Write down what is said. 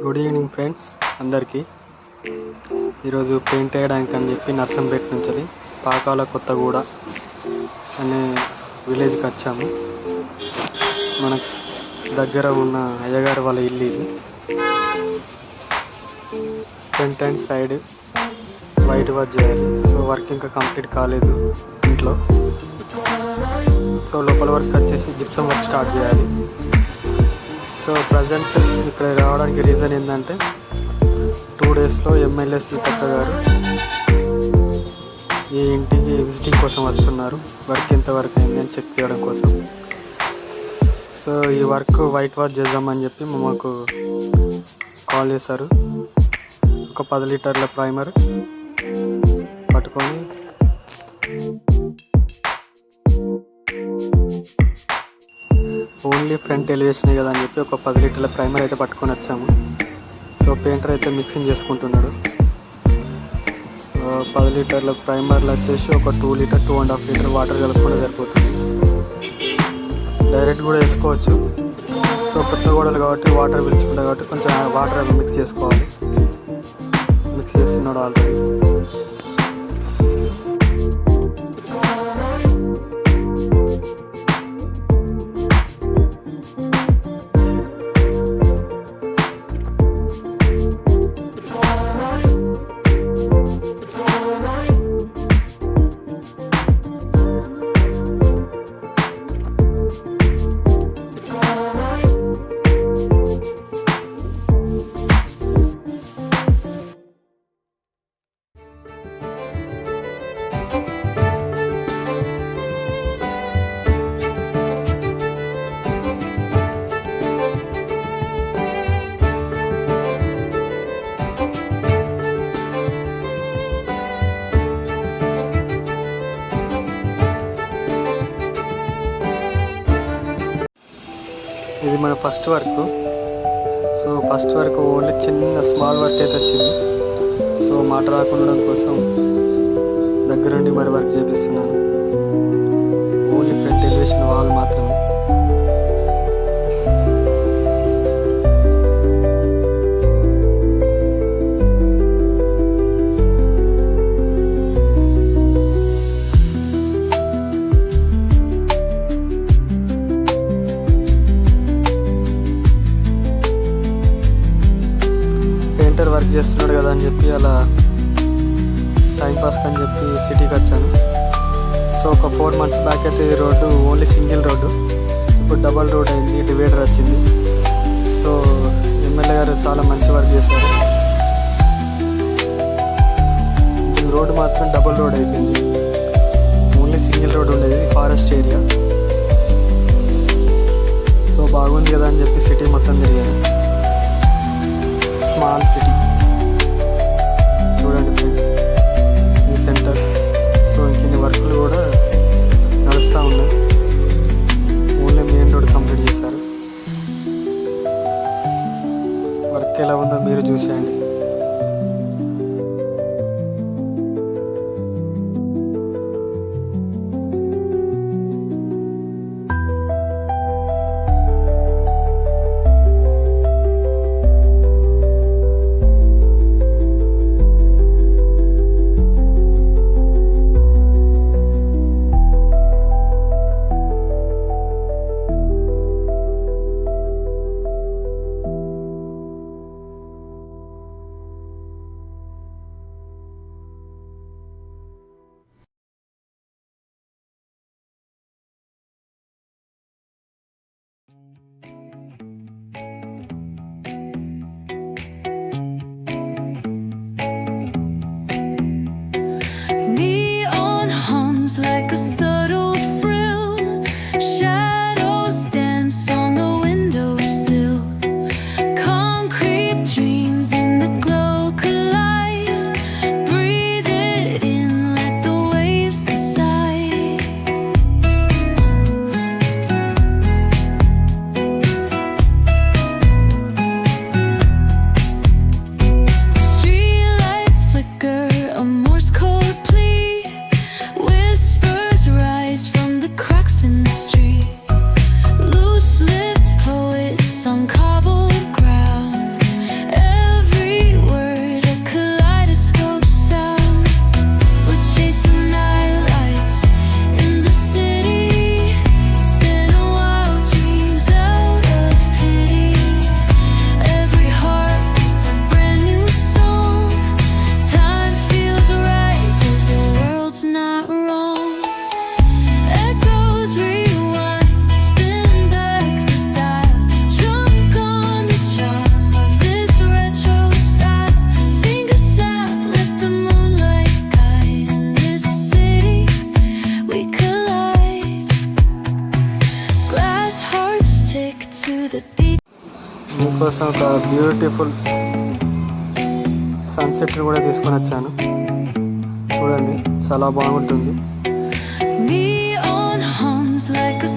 Good evening friends అందరికీ. ఈరోజు paint వేయడానికి అని చెప్పి నర్సంపేట నుంచి పాకాల కొత్తగూడ అనే విలేజ్కి వచ్చాము. మన దగ్గర ఉన్న అయ్యగారు వాళ్ళ ఇల్లు ఇది. Front and side white work చేయాలి. సో వర్క్ ఇంకా కంప్లీట్ కాలేదు ఇంట్లో. సో లోపల వర్క్ వచ్చేసి జిప్సం వర్క్ స్టార్ట్ చేయాలి. సో ప్రజెంట్ ఇక్కడ రావడానికి రీజన్ ఏంటంటే 2 డేస్లో ఎమ్మెల్యే సీతక్క గారు ఈ ఇంటికి విజిటింగ్ కోసం వస్తున్నారు. వర్క్ ఎంతవరకు అయింది అని చెక్ చేయడం కోసం. సో ఈ వర్క్ వైట్ వాష్ చేద్దామని చెప్పి మాకు కాల్ చేశారు. ఒక 10 లీటర్ల ప్రైమర్ పట్టుకొని ఓన్లీ ఫ్రంట్ ఎలివేషన్ కదా అని చెప్పి ఒక 10 లీటర్ల ప్రైమర్ అయితే పట్టుకొని వచ్చాము. సో పెయింటర్ అయితే మిక్సింగ్ చేసుకుంటున్నాడు. 10 లీటర్ల ప్రైమర్లు వచ్చేసి ఒక 2 లీటర్ 2.5 లీటర్ వాటర్ కలుపుకుంటే సరిపోతుంది. డైరెక్ట్ కూడా వేసుకోవచ్చు. సో కొత్త గోడలు కాబట్టి వాటర్ పిలుచుకుంటాయి కాబట్టి కొంచెం వాటర్ అవి మిక్స్ చేసుకోవాలి. మిక్స్ చేస్తున్నాడు ఆల్రెడీ. ఇది మన first work. So first work only చిన్న స్మాల్ వర్క్ అయితే వచ్చింది. సో మాట రాకుండా కోసం దగ్గరుండి మరి వర్క్ చేపిస్తున్నాను. ఓన్లీ ఫ్రంట్ ఎలివేషన్ వాల్ మాత్రమే. వర్క్ చేస్తున్నాడు కదా అని చెప్పి అలా టైంపాస్ అని చెప్పి సిటీకి వచ్చాను. సో ఒక 4 months బ్యాక్ అయితే ఈ రోడ్డు ఓన్లీ సింగిల్ రోడ్డు, ఇప్పుడు డబల్ రోడ్ అయింది, డివైడర్ వచ్చింది. సో ఎమ్మెల్యే గారు చాలా మంచి వర్క్ చేశారు. ఈ రోడ్డు మాత్రం డబల్ రోడ్ అయిపోయింది. ఓన్లీ సింగిల్ రోడ్ ఉండేది, ఫారెస్ట్ ఏరియా. సో బాగుంది కదా అని చెప్పి సిటీ మొత్తం తిరిగాను. స్మాల్ సిటీ చూడండి ఫ్రెండ్స్, ఈ సెంటర్. సో ఇంకొన్ని వర్కులు కూడా నడుస్తూ ఉన్నాయి. ఓన్లీ మెయిన్ రోడ్ కంప్లీట్ చేశారు. వర్క్ ఎలా ఉందో మీరు చూసేయండి. మీకోసం ఒక బ్యూటిఫుల్ సన్సెట్ కూడా తీసుకొని వచ్చాను. చూడండి, చాలా బాగుంటుంది. Neon hums like a